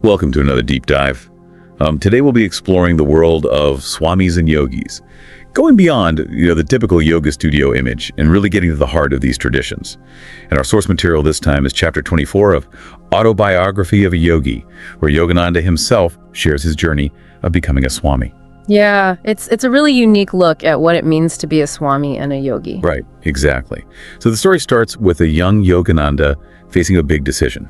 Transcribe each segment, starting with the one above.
Welcome to another deep dive. Today we'll be exploring the world of swamis and yogis, going beyond the typical yoga studio image and really getting to the heart of these traditions. And our source material this time is chapter 24 of Autobiography of a Yogi, where Yogananda himself shares his journey of becoming a swami. Yeah, it's a really unique look at what it means to be a swami and a yogi. Right, exactly. So the story starts with a young Yogananda facing a big decision.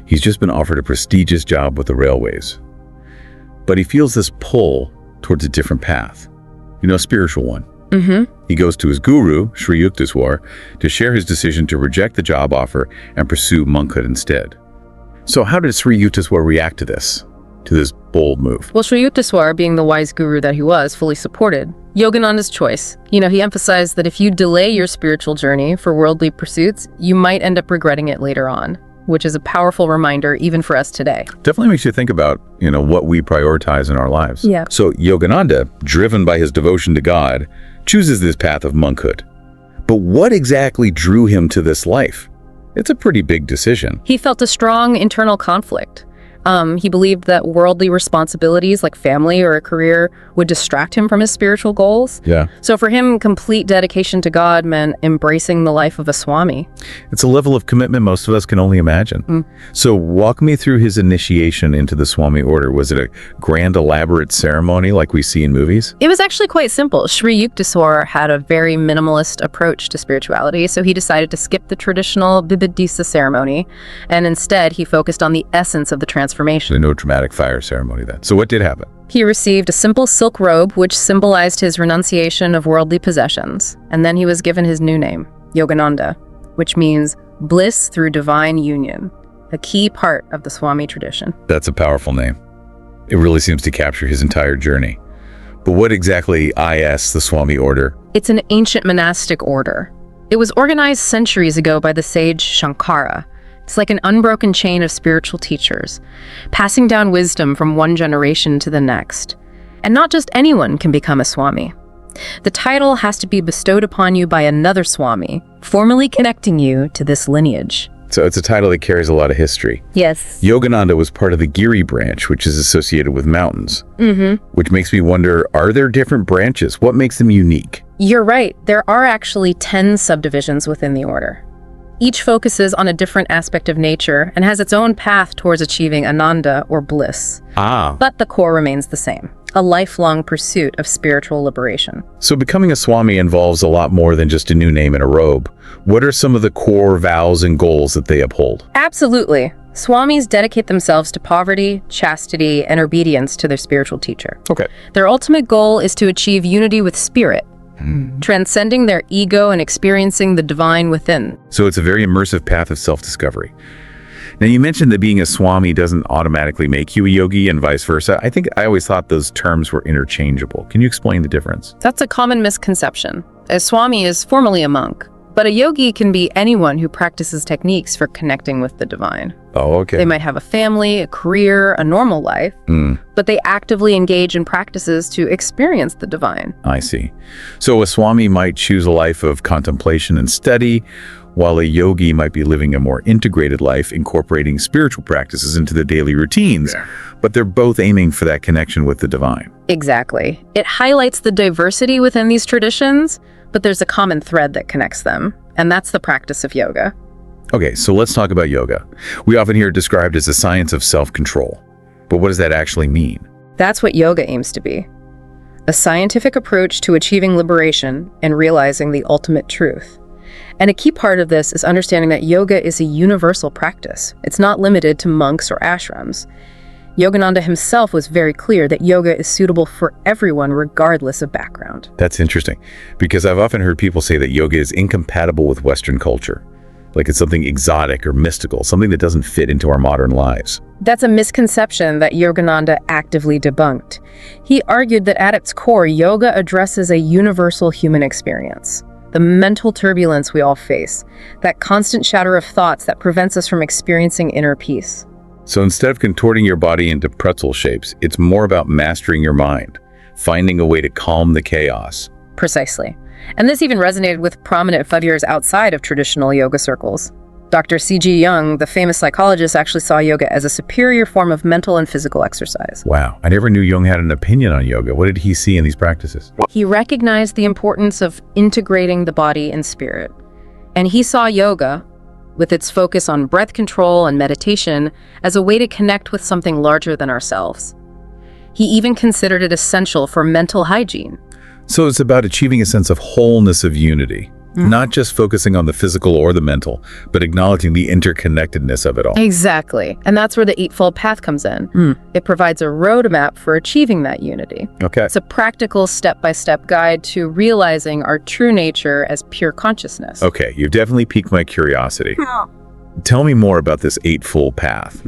He's just been offered a prestigious job with the railways, but he feels this pull towards a different path, a spiritual one. He goes to his guru, Sri Yukteswar, to share his decision to reject the job offer and pursue monkhood instead. So how did Sri Yukteswar react to this bold move? Well, Sri Yukteswar, being the wise guru that he was, fully supported Yogananda's choice. He emphasized that if you delay your spiritual journey for worldly pursuits, you might end up regretting it later on, which is a powerful reminder even for us today. Definitely makes you think about, what we prioritize in our lives. Yeah. So Yogananda, driven by his devotion to God, chooses this path of monkhood. But what exactly drew him to this life? It's a pretty big decision. He felt a strong internal conflict. He believed that worldly responsibilities like family or a career would distract him from his spiritual goals. Yeah. So for him, complete dedication to God meant embracing the life of a swami. It's a level of commitment most of us can only imagine. So walk me through his initiation into the Swami Order. Was it a grand, elaborate ceremony like we see in movies? It was actually quite simple. Sri Yukteswar had a very minimalist approach to spirituality, so he decided to skip the traditional Bibidisa ceremony, and instead he focused on the essence of the transformation. No dramatic fire ceremony then. So what did happen? He received a simple silk robe, which symbolized his renunciation of worldly possessions, and then he was given his new name, Yogananda, which means bliss through divine union, a key part of the Swami tradition. That's a powerful name. It really seems to capture his entire journey. But what exactly is the Swami Order? It's an ancient monastic order. It was organized centuries ago by the sage Shankara. It's like an unbroken chain of spiritual teachers, passing down wisdom from one generation to the next. And not just anyone can become a swami. The title has to be bestowed upon you by another swami, formally connecting you to this lineage. So it's a title that carries a lot of history. Yes. Yogananda was part of the Giri branch, which is associated with mountains. Which makes me wonder, are there different branches? What makes them unique? You're right. There are actually 10 subdivisions within the order. Each focuses on a different aspect of nature and has its own path towards achieving ananda or bliss. But the core remains the same, a lifelong pursuit of spiritual liberation. So becoming a swami involves a lot more than just a new name and a robe. What are some of the core vows and goals that they uphold? Absolutely. Swamis dedicate themselves to poverty, chastity, and obedience to their spiritual teacher. Okay. Their ultimate goal is to achieve unity with spirit, transcending their ego and experiencing the divine within. So it's a very immersive path of self-discovery. Now, you mentioned that being a swami doesn't automatically make you a yogi and vice versa. I always thought those terms were interchangeable. Can you explain the difference? That's a common misconception. A swami is formally a monk, but a yogi can be anyone who practices techniques for connecting with the divine. Oh, okay. They might have a family, a career, a normal life, but they actively engage in practices to experience the divine. I see. So a swami might choose a life of contemplation and study, while a yogi might be living a more integrated life, incorporating spiritual practices into their daily routines, but they're both aiming for that connection with the divine. Exactly. It highlights the diversity within these traditions, but there's a common thread that connects them, and that's the practice of yoga. Okay, so let's talk about yoga. We often hear it described as a science of self-control. But what does that actually mean? That's what yoga aims to be. A scientific approach to achieving liberation and realizing the ultimate truth. And a key part of this is understanding that yoga is a universal practice. It's not limited to monks or ashrams. Yogananda himself was very clear that yoga is suitable for everyone regardless of background. That's interesting, because I've often heard people say that yoga is incompatible with Western culture. Like it's something exotic or mystical, something that doesn't fit into our modern lives. That's a misconception that Yogananda actively debunked. He argued that at its core, yoga addresses a universal human experience. The mental turbulence we all face, that constant chatter of thoughts that prevents us from experiencing inner peace. So instead of contorting your body into pretzel shapes, it's more about mastering your mind, finding a way to calm the chaos. Precisely. And this even resonated with prominent figures outside of traditional yoga circles. Dr. C.G. Jung, the famous psychologist, actually saw yoga as a superior form of mental and physical exercise. Wow, I never knew Jung had an opinion on yoga. What did he see in these practices? He recognized the importance of integrating the body and spirit. And he saw yoga, with its focus on breath control and meditation, as a way to connect with something larger than ourselves. He even considered it essential for mental hygiene. So it's about achieving a sense of wholeness of unity, not just focusing on the physical or the mental, but acknowledging the interconnectedness of it all. Exactly. And that's where the Eightfold Path comes in. It provides a roadmap for achieving that unity. Okay. It's a practical step-by-step guide to realizing our true nature as pure consciousness. Okay, you've definitely piqued my curiosity. Tell me more about this Eightfold Path.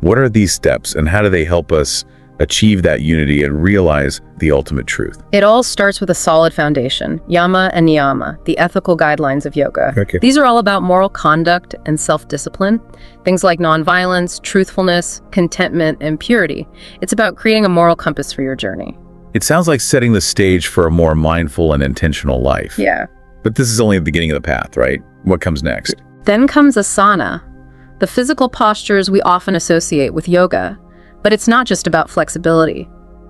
What are these steps and how do they help us achieve that unity and realize the ultimate truth? It all starts with a solid foundation, yama and niyama, the ethical guidelines of yoga. Okay. These are all about moral conduct and self-discipline, things like nonviolence, truthfulness, contentment, and purity. It's about creating a moral compass for your journey. It sounds like setting the stage for a more mindful and intentional life. Yeah. But this is only the beginning of the path, right? What comes next? Then comes asana, the physical postures we often associate with yoga. But it's not just about flexibility.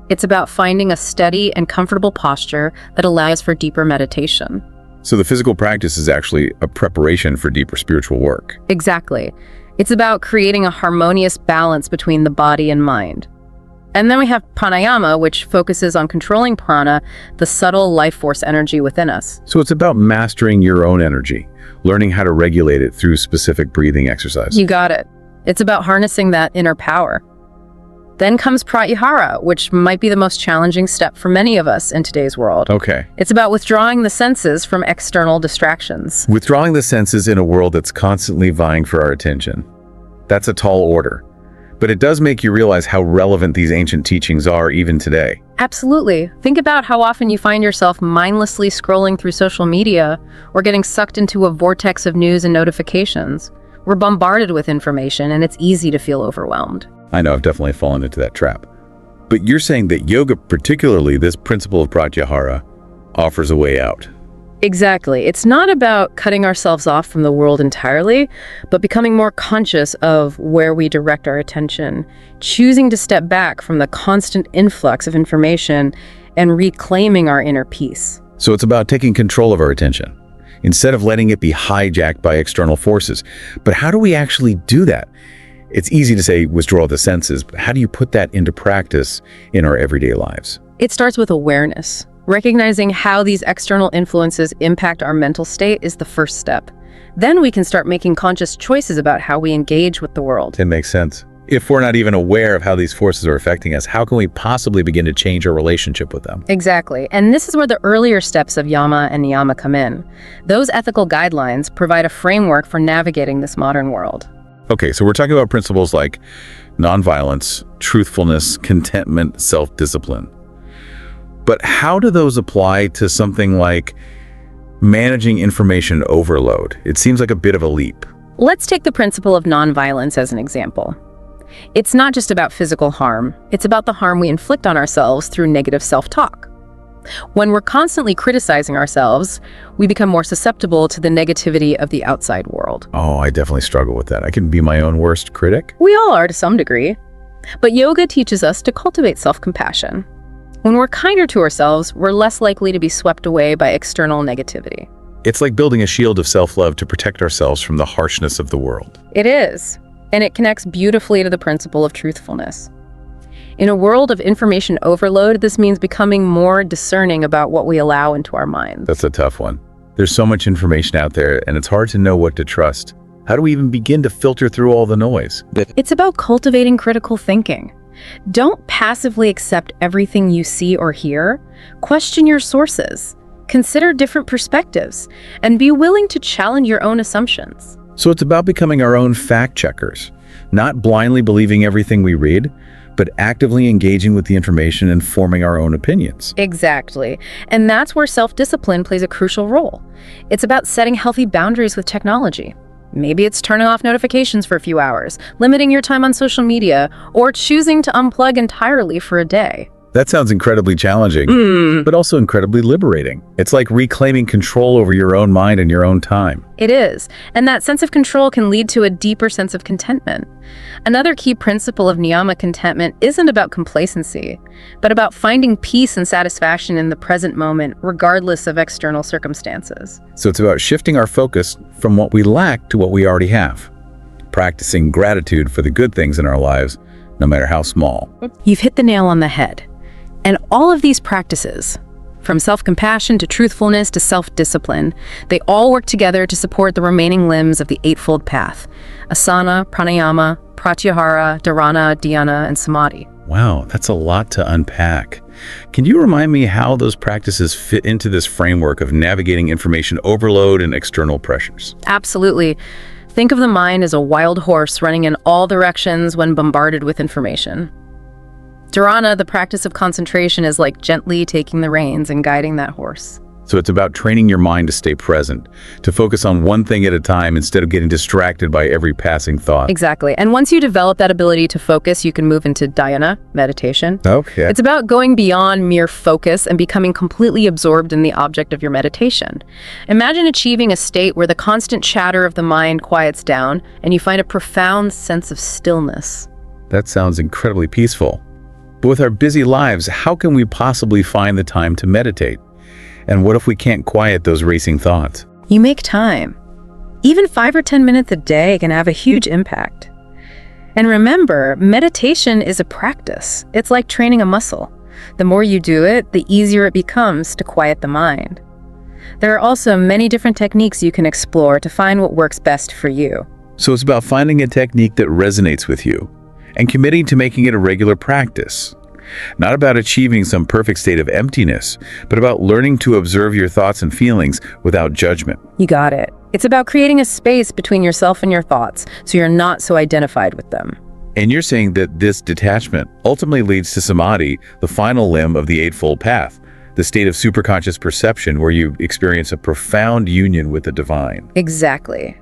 It's about finding a steady and comfortable posture that allows for deeper meditation. So the physical practice is actually a preparation for deeper spiritual work. Exactly. It's about creating a harmonious balance between the body and mind. And then we have pranayama, which focuses on controlling prana, the subtle life force energy within us. So it's about mastering your own energy, learning how to regulate it through specific breathing exercises. You got it. It's about harnessing that inner power. Then comes pratyahara, which might be the most challenging step for many of us in today's world. Okay. It's about withdrawing the senses from external distractions. Withdrawing the senses in a world that's constantly vying for our attention. That's a tall order. But it does make you realize how relevant these ancient teachings are even today. Absolutely. Think about how often you find yourself mindlessly scrolling through social media or getting sucked into a vortex of news and notifications. We're bombarded with information, and it's easy to feel overwhelmed. I know I've definitely fallen into that trap. But you're saying that yoga, particularly this principle of pratyahara, offers a way out. Exactly. It's not about cutting ourselves off from the world entirely, but becoming more conscious of where we direct our attention, choosing to step back from the constant influx of information and reclaiming our inner peace. So it's about taking control of our attention, instead of letting it be hijacked by external forces. But how do we actually do that? It's easy to say withdraw the senses, but how do you put that into practice in our everyday lives? It starts with awareness. Recognizing how these external influences impact our mental state is the first step. Then we can start making conscious choices about how we engage with the world. It makes sense. If we're not even aware of how these forces are affecting us, how can we possibly begin to change our relationship with them? Exactly. And this is where the earlier steps of yama and niyama come in. Those ethical guidelines provide a framework for navigating this modern world. Okay, so we're talking about principles like nonviolence, truthfulness, contentment, self-discipline. But how do those apply to something like managing information overload? It seems like a bit of a leap. Let's take the principle of nonviolence as an example. It's not just about physical harm. It's about the harm we inflict on ourselves through negative self-talk. When we're constantly criticizing ourselves, we become more susceptible to the negativity of the outside world. Oh, I definitely struggle with that. I can be my own worst critic. We all are to some degree. But yoga teaches us to cultivate self-compassion. When we're kinder to ourselves, we're less likely to be swept away by external negativity. It's like building a shield of self-love to protect ourselves from the harshness of the world. It is, and it connects beautifully to the principle of truthfulness. In a world of information overload, this means becoming more discerning about what we allow into our minds. That's a tough one. There's so much information out there, and it's hard to know what to trust. How do we even begin to filter through all the noise? It's about cultivating critical thinking. Don't passively accept everything you see or hear. Question your sources. Consider different perspectives, and be willing to challenge your own assumptions. So it's about becoming our own fact checkers, not blindly believing everything we read, but actively engaging with the information and forming our own opinions. Exactly. And that's where self-discipline plays a crucial role. It's about setting healthy boundaries with technology. Maybe it's turning off notifications for a few hours, limiting your time on social media, or choosing to unplug entirely for a day. That sounds incredibly challenging, but also incredibly liberating. It's like reclaiming control over your own mind and your own time. It is, and that sense of control can lead to a deeper sense of contentment. Another key principle of niyama contentment isn't about complacency, but about finding peace and satisfaction in the present moment, regardless of external circumstances. So it's about shifting our focus from what we lack to what we already have. Practicing gratitude for the good things in our lives, no matter how small. You've hit the nail on the head. And all of these practices, from self-compassion to truthfulness to self-discipline, they all work together to support the remaining limbs of the Eightfold Path: asana, pranayama, pratyahara, dharana, dhyana, and samadhi. Wow, that's a lot to unpack. Can you remind me how those practices fit into this framework of navigating information overload and external pressures? Absolutely. Think of the mind as a wild horse running in all directions when bombarded with information. Dharana, the practice of concentration, is like gently taking the reins and guiding that horse. So it's about training your mind to stay present, to focus on one thing at a time instead of getting distracted by every passing thought. Exactly. And once you develop that ability to focus, you can move into dhyana, meditation. Okay. It's about going beyond mere focus and becoming completely absorbed in the object of your meditation. Imagine achieving a state where the constant chatter of the mind quiets down and you find a profound sense of stillness. That sounds incredibly peaceful. But with our busy lives, how can we possibly find the time to meditate? And what if we can't quiet those racing thoughts? You make time. Even 5 or 10 minutes a day can have a huge impact. And remember, meditation is a practice. It's like training a muscle. The more you do it, the easier it becomes to quiet the mind. There are also many different techniques you can explore to find what works best for you. So it's about finding a technique that resonates with you and committing to making it a regular practice. Not about achieving some perfect state of emptiness, but about learning to observe your thoughts and feelings without judgment. You got it. It's about creating a space between yourself and your thoughts, so you're not so identified with them. And you're saying that this detachment ultimately leads to samadhi, the final limb of the Eightfold Path, the state of superconscious perception where you experience a profound union with the divine. Exactly.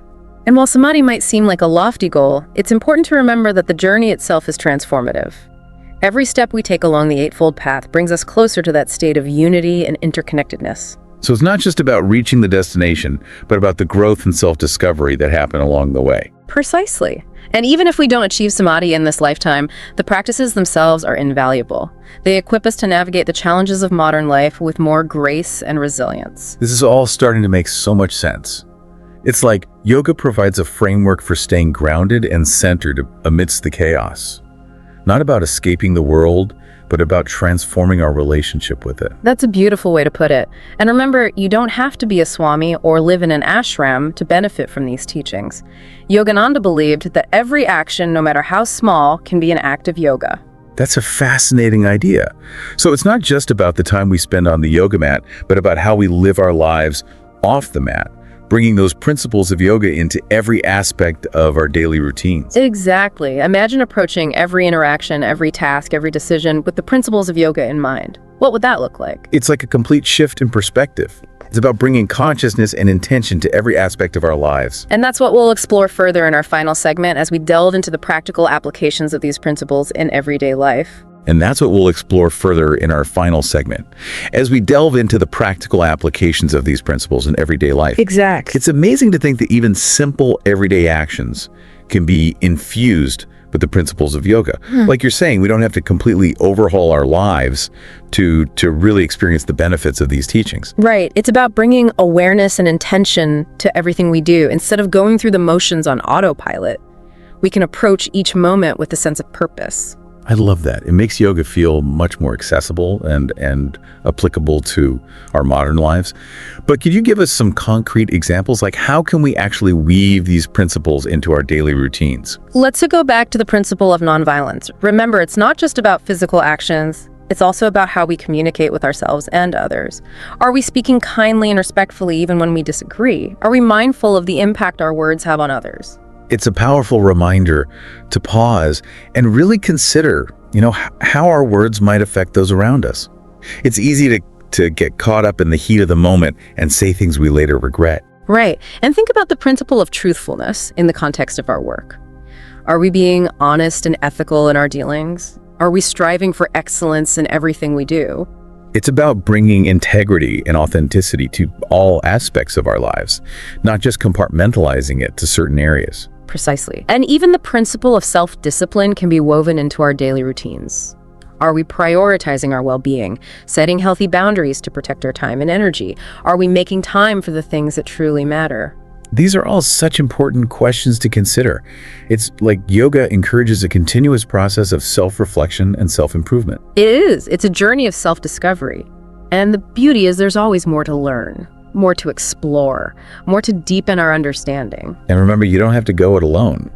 And while samadhi might seem like a lofty goal, it's important to remember that the journey itself is transformative. Every step we take along the Eightfold Path brings us closer to that state of unity and interconnectedness. So it's not just about reaching the destination, but about the growth and self-discovery that happen along the way. Precisely. And even if we don't achieve samadhi in this lifetime, the practices themselves are invaluable. They equip us to navigate the challenges of modern life with more grace and resilience. This is all starting to make so much sense. It's like yoga provides a framework for staying grounded and centered amidst the chaos. Not about escaping the world, but about transforming our relationship with it. That's a beautiful way to put it. And remember, you don't have to be a Swami or live in an ashram to benefit from these teachings. Yogananda believed that every action, no matter how small, can be an act of yoga. That's a fascinating idea. So it's not just about the time we spend on the yoga mat, but about how we live our lives off the mat, bringing those principles of yoga into every aspect of our daily routines. Exactly. Imagine approaching every interaction, every task, every decision with the principles of yoga in mind. What would that look like? It's like a complete shift in perspective. It's about bringing consciousness and intention to every aspect of our lives. And that's what we'll explore further in our final segment as we delve into the practical applications of these principles in everyday life. And that's what we'll explore further in our final segment, as we delve into the practical applications of these principles in everyday life. Exactly. It's amazing to think that even simple everyday actions can be infused with the principles of yoga. Like you're saying, we don't have to completely overhaul our lives to really experience the benefits of these teachings. Right. It's about bringing awareness and intention to everything we do. Instead of going through the motions on autopilot, we can approach each moment with a sense of purpose. I love that. It makes yoga feel much more accessible and applicable to our modern lives. But could you give us some concrete examples? Like, how can we actually weave these principles into our daily routines? Let's go back to the principle of nonviolence. Remember, it's not just about physical actions. It's also about how we communicate with ourselves and others. Are we speaking kindly and respectfully even when we disagree? Are we mindful of the impact our words have on others? It's a powerful reminder to pause and really consider, how our words might affect those around us. It's easy to get caught up in the heat of the moment and say things we later regret. Right. And think about the principle of truthfulness in the context of our work. Are we being honest and ethical in our dealings? Are we striving for excellence in everything we do? It's about bringing integrity and authenticity to all aspects of our lives, not just compartmentalizing it to certain areas. Precisely. And even the principle of self-discipline can be woven into our daily routines. Are we prioritizing our well-being, setting healthy boundaries to protect our time and energy? Are we making time for the things that truly matter? These are all such important questions to consider. It's like yoga encourages a continuous process of self-reflection and self-improvement. It is. It's a journey of self-discovery. And the beauty is there's always more to learn, more to explore, more to deepen our understanding. And remember, you don't have to go it alone.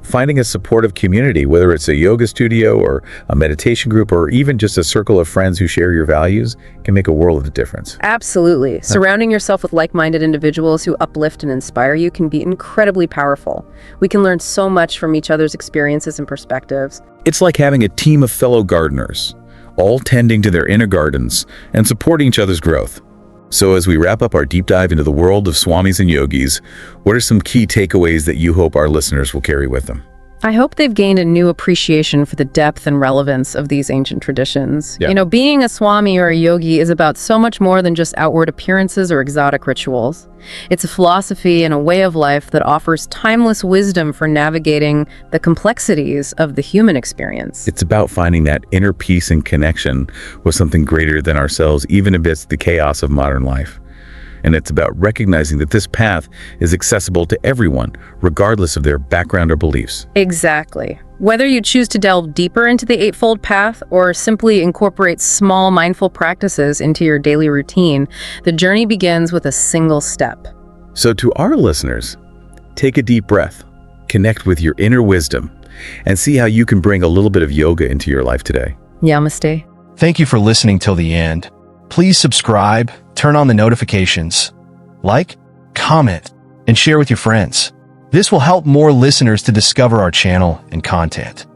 Finding a supportive community, whether it's a yoga studio or a meditation group or even just a circle of friends who share your values, can make a world of difference. Absolutely. Surrounding yourself with like-minded individuals who uplift and inspire you can be incredibly powerful. We can learn so much from each other's experiences and perspectives. It's like having a team of fellow gardeners, all tending to their inner gardens and supporting each other's growth. So as we wrap up our deep dive into the world of Swamis and Yogis, what are some key takeaways that you hope our listeners will carry with them? I hope they've gained a new appreciation for the depth and relevance of these ancient traditions. Yeah. Being a Swami or a yogi is about so much more than just outward appearances or exotic rituals. It's a philosophy and a way of life that offers timeless wisdom for navigating the complexities of the human experience. It's about finding that inner peace and connection with something greater than ourselves, even amidst the chaos of modern life. And it's about recognizing that this path is accessible to everyone, regardless of their background or beliefs. Exactly. Whether you choose to delve deeper into the Eightfold Path or simply incorporate small mindful practices into your daily routine, the journey begins with a single step. So to our listeners, take a deep breath, connect with your inner wisdom, and see how you can bring a little bit of yoga into your life today. Namaste. Thank you for listening till the end. Please subscribe, turn on the notifications, like, comment, and share with your friends. This will help more listeners to discover our channel and content.